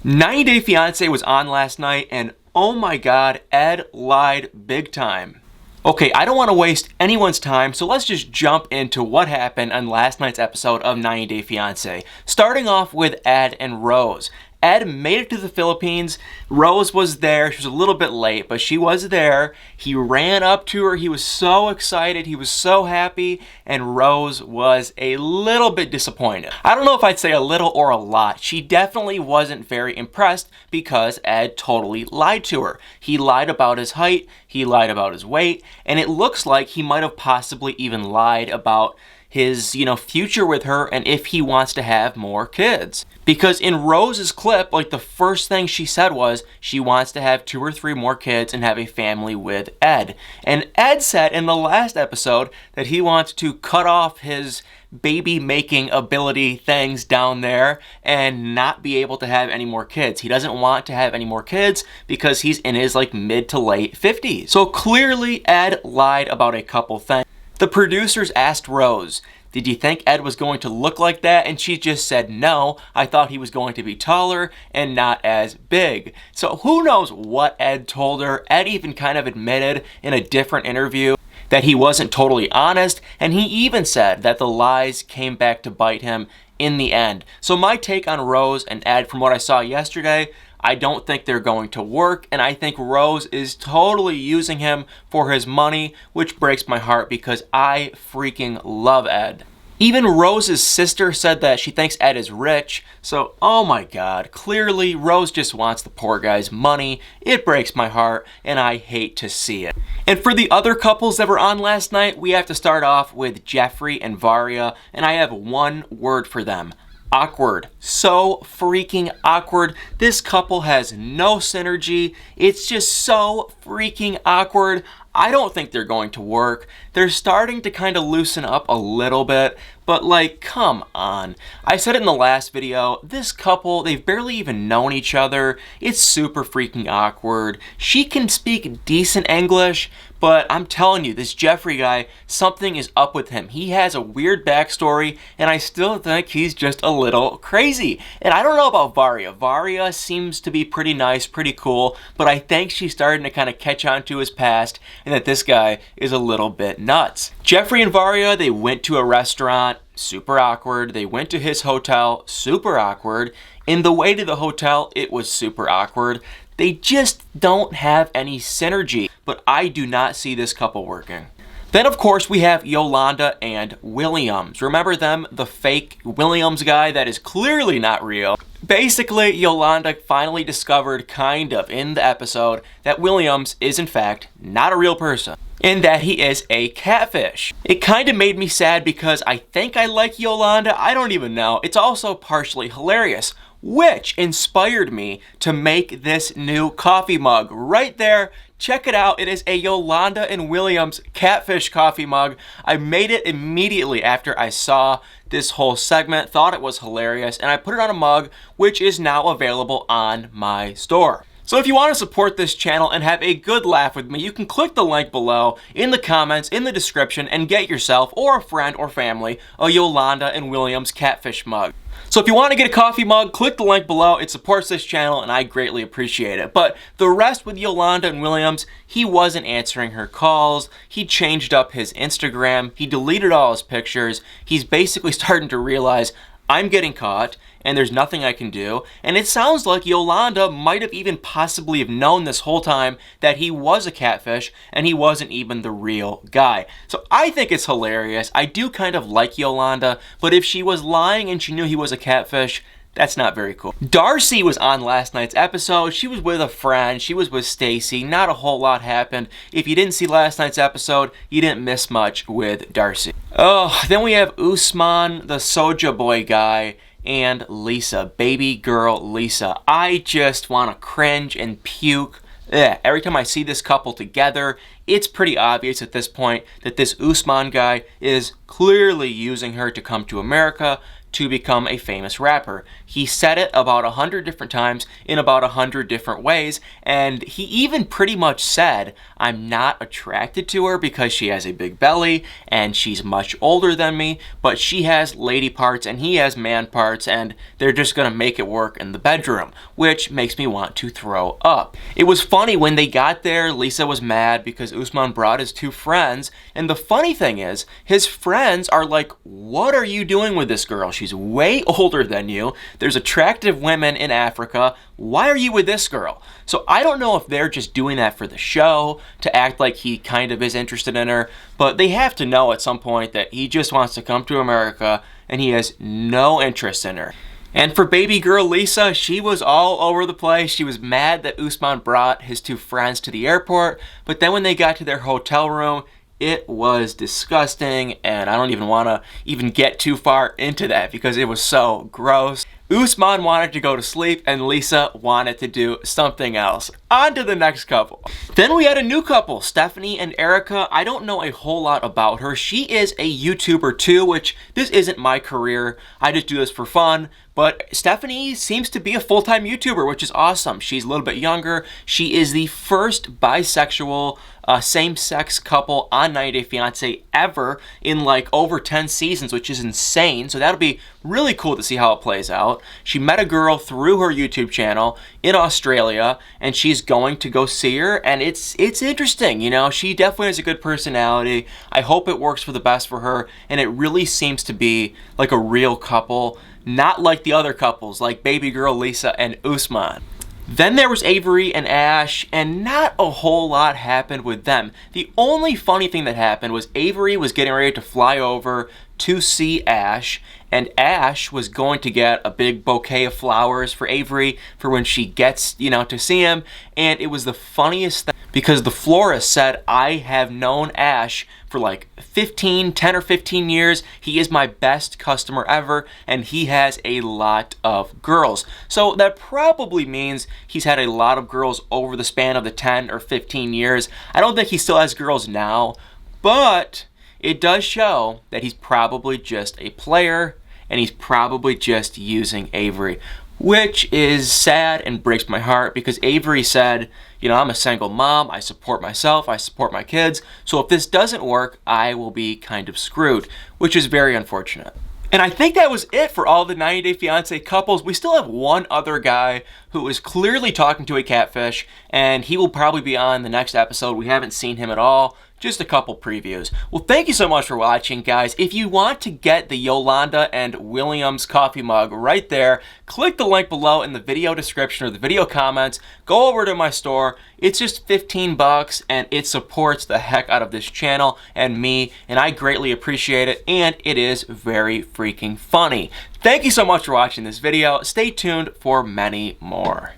90 Day Fiance was on last night, and oh my god, Ed lied big time. Okay, I don't want to waste anyone's time, so let's just jump into what happened on last night's episode of 90 Day Fiance. Starting off with Ed and Rose. Ed made it to the Philippines. Rose was there. She was a little bit late, but she was there. He ran up to her. He was so excited. He was so happy. And Rose was a little bit disappointed. I don't know if I'd say a little or a lot. She definitely wasn't very impressed because Ed totally lied to her. He lied about his height. He lied about his weight. And it looks like he might have possibly even lied about his, future with her and if he wants to have more kids. Because in Rose's clip, the first thing she said was she wants to have 2 or 3 more kids and have a family with Ed. And Ed said in the last episode that he wants to cut off his baby making ability things down there and not be able to have any more kids. He doesn't want to have any more kids because he's in his mid to late 50s. So clearly Ed lied about a couple things. The producers asked Rose, "Did you think Ed was going to look like that?" And she just said, "No, I thought he was going to be taller and not as big." So who knows what Ed told her. Ed even kind of admitted in a different interview that he wasn't totally honest, and he even said that the lies came back to bite him in the end. So my take on Rose and Ed from what I saw yesterday, I don't think they're going to work, and I think Rose is totally using him for his money, which breaks my heart because I freaking love Ed. Even Rose's sister said that she thinks Ed is rich, so oh my god, clearly Rose just wants the poor guy's money. It breaks my heart, and I hate to see it. And for the other couples that were on last night, we have to start off with Jeffree and Varia, and I have one word for them. Awkward. So freaking awkward. This couple has no synergy. It's just so freaking awkward. I don't think they're going to work. They're starting to kind of loosen up a little bit, but come on. I said it in the last video, this couple, they've barely even known each other. It's super freaking awkward. She can speak decent English, but I'm telling you, this Jeffree guy, something is up with him. He has a weird backstory, and I still think he's just a little crazy. And I don't know about Varia. Varia seems to be pretty nice, pretty cool, but I think she's starting to kind of catch on to his past, and that this guy is a little bit nuts. Jeffree and Varia, they went to a restaurant, super awkward. They went to his hotel, super awkward. In the way to the hotel, it was super awkward. They just don't have any synergy, but I do not see this couple working. Then, of course, we have Yolanda and Williams. Remember them? The fake Williams guy that is clearly not real. Basically, Yolanda finally discovered, kind of, in the episode, that Williams is, in fact, not a real person, and that he is a catfish. It kind of made me sad because I think I like Yolanda. I don't even know. It's also partially hilarious, which inspired me to make this new coffee mug right there. Check it out. It is a Yolanda and Williams catfish coffee mug. I made it immediately after I saw this whole segment, thought it was hilarious, and I put it on a mug, which is now available on my store. So if you want to support this channel and have a good laugh with me, you can click the link below in the comments, in the description, and get yourself or a friend or family a Yolanda and Williams catfish mug. So if you want to get a coffee mug, click the link below. It supports this channel and I greatly appreciate it. But the rest with Yolanda and Williams, he wasn't answering her calls. He changed up his Instagram. He deleted all his pictures. He's basically starting to realize, I'm getting caught and there's nothing I can do. And it sounds like Yolanda might have even possibly have known this whole time that he was a catfish and he wasn't even the real guy. So I think it's hilarious. I do kind of like Yolanda, but if she was lying and she knew he was a catfish, that's not very cool. Darcy was on last night's episode. She was with a friend. She was with Stacy. Not a whole lot happened. If you didn't see last night's episode, you didn't miss much with Darcy. Oh, then we have Usman, the Soulja Boy guy, and Lisa, baby girl Lisa. I just want to cringe and puke. Every time I see this couple together, it's pretty obvious at this point that this Usman guy is clearly using her to come to America, to become a famous rapper. He said it about 100 different times in about 100 different ways, and he even pretty much said, I'm not attracted to her because she has a big belly and she's much older than me, but she has lady parts and he has man parts, and they're just gonna make it work in the bedroom, which makes me want to throw up. It was funny when they got there, Lisa was mad because Usman brought his two friends, and the funny thing is, his friends are like, what are you doing with this girl? She's way older than you. There's attractive women in Africa. Why are you with this girl? So I don't know if they're just doing that for the show to act like he kind of is interested in her, but they have to know at some point that he just wants to come to America and he has no interest in her. And for baby girl Lisa, she was all over the place. She was mad that Usman brought his two friends to the airport, but then when they got to their hotel room, it was disgusting, and I don't even want to even get too far into that because it was so gross. Usman wanted to go to sleep and Lisa wanted to do something else. On to the next couple. Then we had a new couple, Stephanie and Erica. I don't know a whole lot about her. She is a YouTuber too, which this isn't my career. I just do this for fun. But Stephanie seems to be a full-time YouTuber, which is awesome. She's a little bit younger. She is the first bisexual same-sex couple on 90 Day Fiance ever in like over 10 seasons, which is insane. So that'll be really cool to see how it plays out. She met a girl through her YouTube channel in Australia, and she's going to go see her, and it's interesting, you know. She definitely has a good personality. I hope it works for the best for her, and it really seems to be like a real couple, not like the other couples, like baby girl Lisa and Usman. Then there was Avery and Ash, and not a whole lot happened with them. The only funny thing that happened was Avery was getting ready to fly over to see Ash, and Ash was going to get a big bouquet of flowers for Avery for when she gets, to see him, and it was the funniest thing because the florist said, I have known Ash for like 10 or 15 years. He is my best customer ever, and he has a lot of girls. So that probably means he's had a lot of girls over the span of the 10 or 15 years. I don't think he still has girls now, but it does show that he's probably just a player and he's probably just using Avery, which is sad and breaks my heart because Avery said, I'm a single mom, I support myself, I support my kids, so if this doesn't work, I will be kind of screwed, which is very unfortunate. And I think that was it for all the 90 Day Fiance couples. We still have one other guy who is clearly talking to a catfish, and he will probably be on the next episode. We haven't seen him at all. Just a couple previews. Well, thank you so much for watching, guys. If you want to get the Yolanda and Williams coffee mug right there, click the link below in the video description or the video comments. Go over to my store. It's just $15, and it supports the heck out of this channel and me, and I greatly appreciate it, and it is very freaking funny. Thank you so much for watching this video. Stay tuned for many more.